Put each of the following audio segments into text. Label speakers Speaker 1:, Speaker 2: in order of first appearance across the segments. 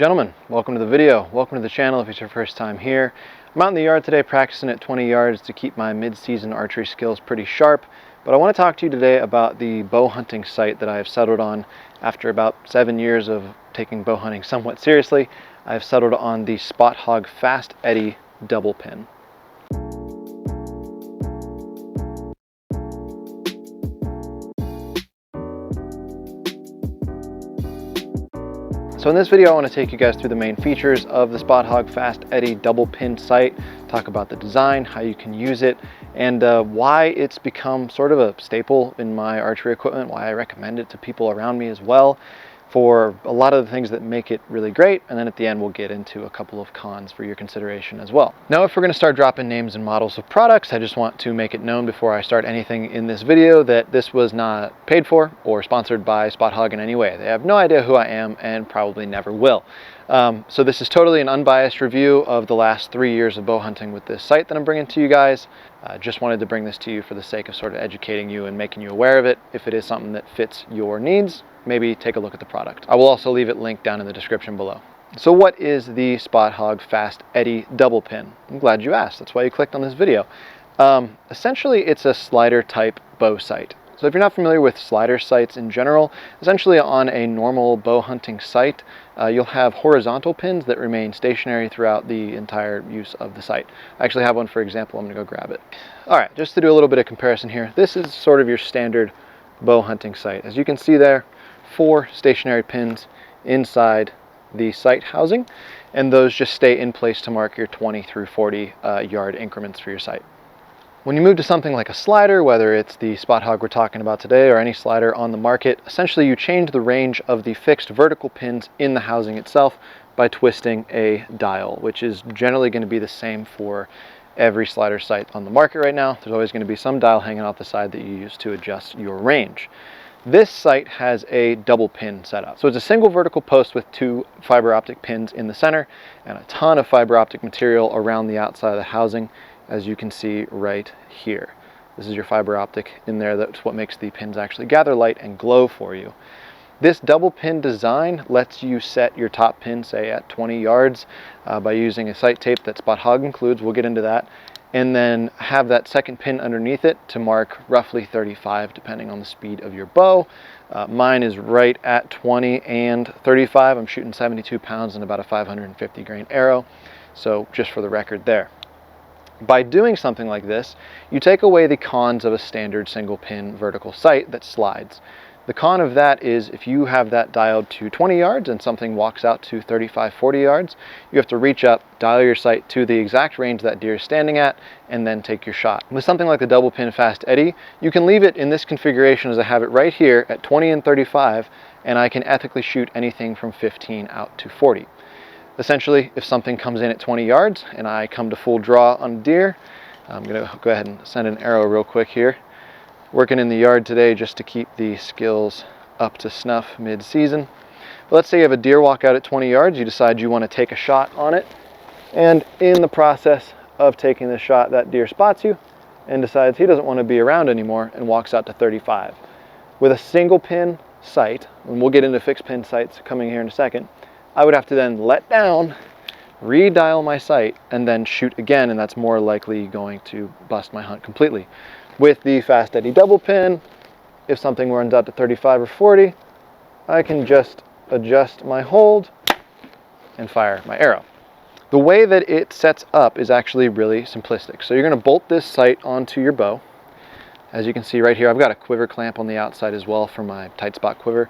Speaker 1: Gentlemen, welcome to the video. Welcome to the channel if it's your first time here. I'm out in the yard today practicing at 20 yards to keep my mid-season archery skills pretty sharp. But I want to talk to you today about the bow hunting site that I have settled on after about 7 years of taking bow hunting somewhat seriously. I have settled on the Spot Hogg Fast Eddy double pin. So in this video, I want to take you guys through the main features of the Spot Hogg Fast Eddy double pin sight, talk about the design, how you can use it, and why it's become sort of a staple in my archery equipment, why I recommend it to people around me as well, for a lot of the things that make it really great. And then at the end, we'll get into a couple of cons for your consideration as well. Now, if we're going to start dropping names and models of products, I just want to make it known before I start anything in this video that this was not paid for or sponsored by Spot Hogg in any way. They have no idea who I am and probably never will. So this is totally an unbiased review of the last 3 years of bow hunting with this site that I'm bringing to you guys. Just wanted to bring this to you for the sake of sort of educating you and making you aware of it. If it is something that fits your needs, maybe take a look at the product. I will also leave it linked down in the description below. So what is the Spot Hogg Fast Eddy double pin? I'm glad you asked. That's why you clicked on this video. Essentially, it's a slider type bow sight. So if you're not familiar with slider sights in general, essentially on a normal bow hunting sight, you'll have horizontal pins that remain stationary throughout the entire use of the sight. I actually have one, for example. I'm gonna go grab it. All right, just to do a little bit of comparison here, this is sort of your standard bow hunting sight. As you can see there, 4 stationary pins inside the sight housing, and those just stay in place to mark your 20 through 40 yard increments for your sight. When you move to something like a slider, whether it's the Spot Hogg we're talking about today or any slider on the market, essentially you change the range of the fixed vertical pins in the housing itself by twisting a dial, which is generally going to be the same for every slider sight on the market right now. There's always going to be some dial hanging off the side that you use to adjust your range. This sight has a double pin setup. So it's a single vertical post with 2 fiber optic pins in the center and a ton of fiber optic material around the outside of the housing, as you can see right here. This is your fiber optic in there. That's what makes the pins actually gather light and glow for you. This double pin design lets you set your top pin, say at 20 yards, by using a sight tape that Spot Hogg includes. We'll get into that. And then have that second pin underneath it to mark roughly 35, depending on the speed of your bow. Mine is right at 20 and 35. I'm shooting 72 pounds and about a 550 grain arrow. So just for the record there. By doing something like this, you take away the cons of a standard single pin vertical sight that slides. The con of that is if you have that dialed to 20 yards and something walks out to 35, 40 yards, you have to reach up, dial your sight to the exact range that deer is standing at, and then take your shot. With something like the double pin Fast Eddy, you can leave it in this configuration as I have it right here at 20 and 35, and I can ethically shoot anything from 15 out to 40. Essentially, if something comes in at 20 yards and I come to full draw on a deer, I'm gonna go ahead and send an arrow real quick here. Working in the yard today just to keep the skills up to snuff mid-season. But let's say you have a deer walk out at 20 yards, you decide you want to take a shot on it, and in the process of taking the shot, that deer spots you and decides he doesn't want to be around anymore and walks out to 35. With a single pin sight, and we'll get into fixed pin sights coming here in a second, I would have to then let down, redial my sight, and then shoot again, and that's more likely going to bust my hunt completely. With the Fast Eddy double pin, if something runs out to 35 or 40, I can just adjust my hold and fire my arrow. The way that it sets up is actually really simplistic. So you're going to bolt this sight onto your bow. As you can see right here, I've got a quiver clamp on the outside as well for my tight spot quiver.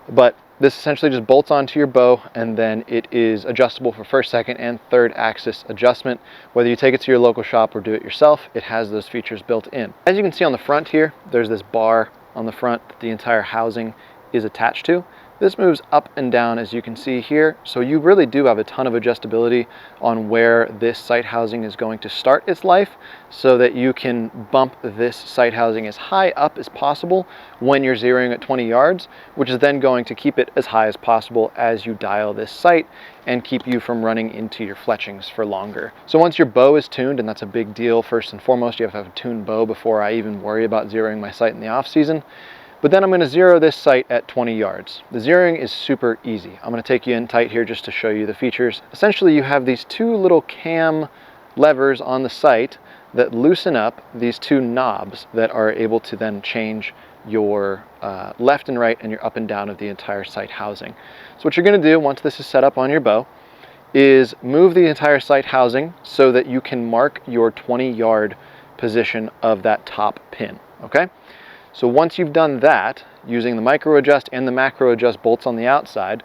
Speaker 1: But this essentially just bolts onto your bow, and then it is adjustable for first, second, and third axis adjustment. Whether you take it to your local shop or do it yourself, it has those features built in. As you can see on the front here, there's this bar on the front that the entire housing is attached to. This moves up and down, as you can see here, so you really do have a ton of adjustability on where this sight housing is going to start its life, so that you can bump this sight housing as high up as possible when you're zeroing at 20 yards, which is then going to keep it as high as possible as you dial this sight and keep you from running into your fletchings for longer. So once your bow is tuned, and that's a big deal, first and foremost, you have to have a tuned bow before I even worry about zeroing my sight in the off season. But then I'm going to zero this sight at 20 yards. The zeroing is super easy. I'm going to take you in tight here just to show you the features. Essentially, you have these two little cam levers on the sight that loosen up these two knobs that are able to then change your left and right and your up and down of the entire sight housing. So what you're going to do once this is set up on your bow is move the entire sight housing so that you can mark your 20-yard position of that top pin, okay? So once you've done that, using the micro adjust and the macro adjust bolts on the outside,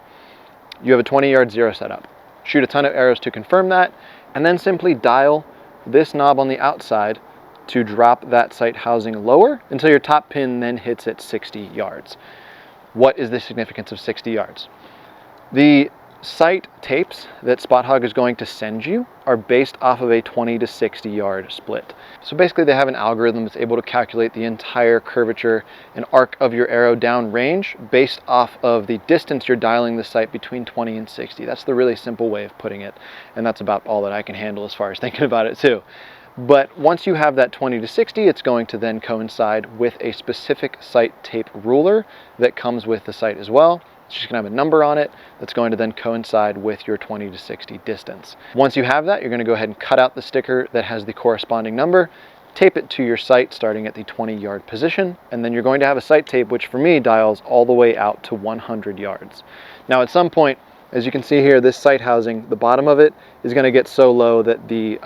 Speaker 1: you have a 20-yard zero set up. Shoot a ton of arrows to confirm that, and then simply dial this knob on the outside to drop that sight housing lower until your top pin then hits at 60 yards. What is the significance of 60 yards? The sight tapes that Spot Hogg is going to send you are based off of a 20 to 60 yard split. So basically they have an algorithm that's able to calculate the entire curvature and arc of your arrow down range based off of the distance you're dialing the sight between 20 and 60. That's the really simple way of putting it, and that's about all that I can handle as far as thinking about it too. But once you have that 20 to 60, it's going to then coincide with a specific sight tape ruler that comes with the sight as well. It's just going to have a number on it that's going to then coincide with your 20 to 60 distance. Once you have that, you're going to go ahead and cut out the sticker that has the corresponding number, tape it to your sight starting at the 20-yard position, and then you're going to have a sight tape which for me dials all the way out to 100 yards. Now at some point, as you can see here, this sight housing, the bottom of it is going to get so low that the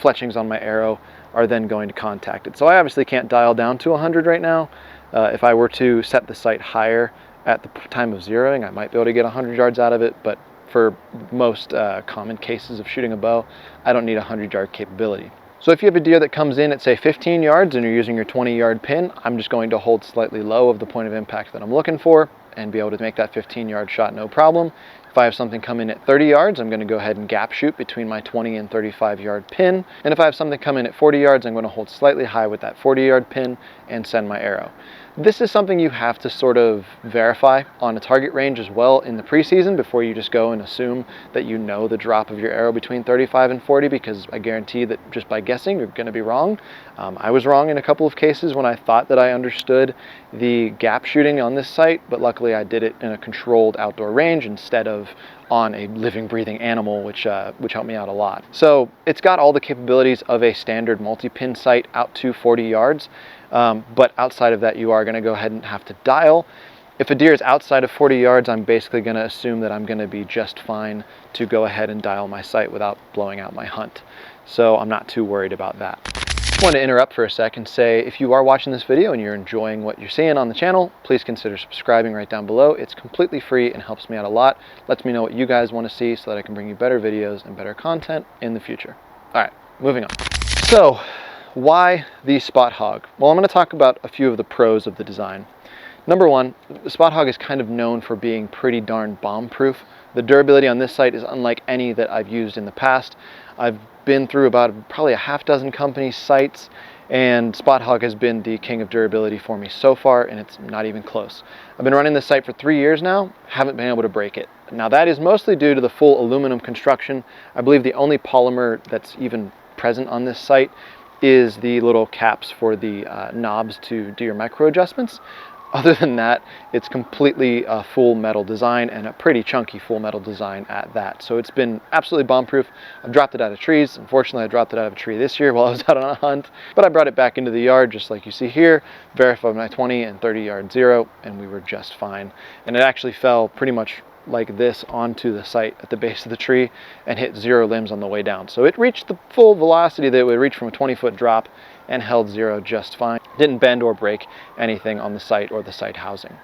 Speaker 1: fletchings on my arrow are then going to contact it. So I obviously can't dial down to 100 right now. If I were to set the sight higher at the time of zeroing, I might be able to get 100 yards out of it, but for most common cases of shooting a bow, I don't need a 100-yard capability. So if you have a deer that comes in at say 15 yards and you're using your 20-yard pin, I'm just going to hold slightly low of the point of impact that I'm looking for and be able to make that 15-yard shot no problem. If I have something come in at 30 yards, I'm going to go ahead and gap shoot between my 20 and 35-yard pin. And if I have something come in at 40 yards, I'm going to hold slightly high with that 40-yard pin and send my arrow. This is something you have to sort of verify on a target range as well in the preseason before you just go and assume that you know the drop of your arrow between 35 and 40, because I guarantee that just by guessing, you're going to be wrong. I was wrong in a couple of cases when I thought that I understood the gap shooting on this site, but luckily I did it in a controlled outdoor range instead of on a living, breathing animal, which helped me out a lot. So it's got all the capabilities of a standard multi-pin sight out to 40 yards. But outside of that, you are going to go ahead and have to dial. If a deer is outside of 40 yards, I'm basically going to assume that I'm going to be just fine to go ahead and dial my sight without blowing out my hunt. So I'm not too worried about that. I want to interrupt for a sec and say, if you are watching this video and you're enjoying what you're seeing on the channel, please consider subscribing right down below. It's completely free and helps me out a lot. Lets me know what you guys want to see so that I can bring you better videos and better content in the future. All right, moving on. So, why the Spot Hogg? Well, I'm going to talk about a few of the pros of the design. Number one, the Spot Hogg is kind of known for being pretty darn bomb-proof. The durability on this sight is unlike any that I've used in the past. I've been through about probably a half dozen companies' sights, and Spot Hogg has been the king of durability for me so far, and it's not even close. I've been running this sight for 3 years now, haven't been able to break it. Now that is mostly due to the full aluminum construction. I believe the only polymer that's even present on this sight is the little caps for the knobs to do your micro adjustments. Other than that, it's completely a full metal design, and a pretty chunky full metal design at that. So it's been absolutely bomb-proof. I've dropped it out of trees. Unfortunately, I dropped it out of a tree this year while I was out on a hunt, but I brought it back into the yard just like you see here, verified my 20 and 30 yard zero, and we were just fine. And it actually fell pretty much like this onto the site at the base of the tree and hit 0 limbs on the way down. So it reached the full velocity that it would reach from a 20-foot drop and held 0 just fine. Didn't bend or break anything on the site or the site housing.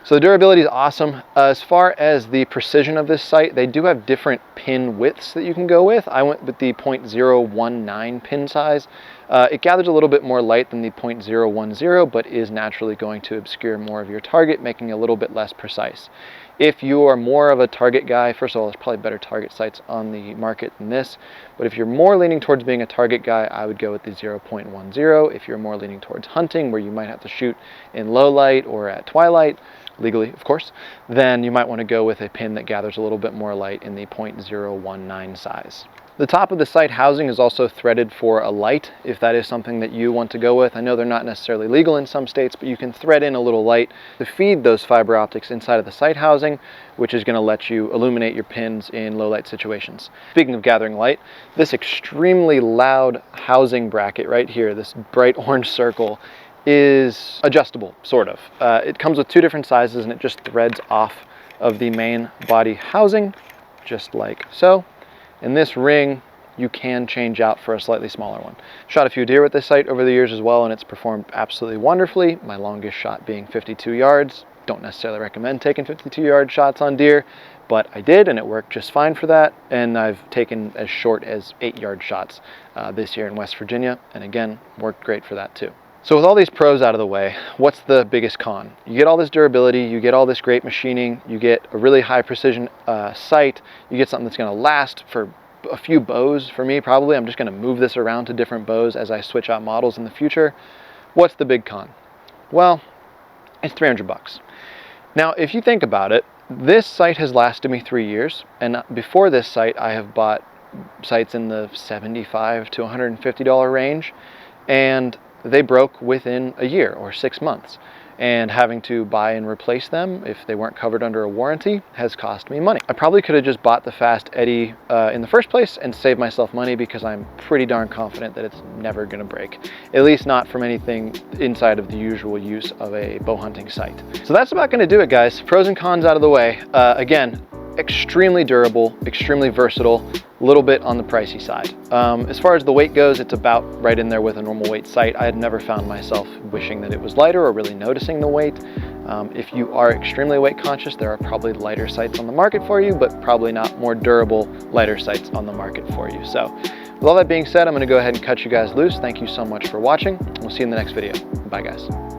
Speaker 1: So the durability is awesome. As far as the precision of this sight, they do have different pin widths that you can go with. I went with the 0.019 pin size. It gathers a little bit more light than the 0.010, but is naturally going to obscure more of your target, making it a little bit less precise. If you are more of a target guy, first of all, there's probably better target sights on the market than this, but if you're more leaning towards being a target guy, I would go with the 0.10. If you're more leaning towards hunting, where you might have to shoot in low light or at twilight, legally of course, then you might want to go with a pin that gathers a little bit more light in the 0.019 size. The top of the sight housing is also threaded for a light, if that is something that you want to go with. I know they're not necessarily legal in some states, but you can thread in a little light to feed those fiber optics inside of the sight housing, which is going to let you illuminate your pins in low light situations. Speaking of gathering light, this extremely loud housing bracket right here, this bright orange circle, is adjustable, sort of. It comes with two different sizes and it just threads off of the main body housing, just like so. And this ring you can change out for a slightly smaller one. Shot a few deer with this sight over the years as well, and it's performed absolutely wonderfully. My longest shot being 52 yards. Don't necessarily recommend taking 52-yard shots on deer, but I did, and it worked just fine for that. And I've taken as short as 8-yard shots this year in West Virginia, and again, worked great for that too. So with all these pros out of the way, what's the biggest con? You get all this durability, you get all this great machining, you get a really high precision sight, you get something that's going to last for a few bows. For me, probably, I'm just going to move this around to different bows as I switch out models in the future. What's the big con? Well, it's $300. Now, if you think about it, this sight has lasted me 3 years, and before this sight, I have bought sights in the $75 to $150 range, and they broke within a year or 6 months. And having to buy and replace them if they weren't covered under a warranty has cost me money. I probably could have just bought the Fast Eddie in the first place and saved myself money, because I'm pretty darn confident that it's never gonna break. At least not from anything inside of the usual use of a bow hunting sight. So that's about gonna do it, guys. Pros and cons out of the way. Again, extremely durable, extremely versatile, a little bit on the pricey side. As far as the weight goes, it's about right in there with a normal weight sight. I had never found myself wishing that it was lighter or really noticing the weight. If you are extremely weight conscious, there are probably lighter sights on the market for you, but probably not more durable, lighter sights on the market for you. So with all that being said, I'm gonna go ahead and cut you guys loose. Thank you so much for watching. We'll see you in the next video. Bye, guys.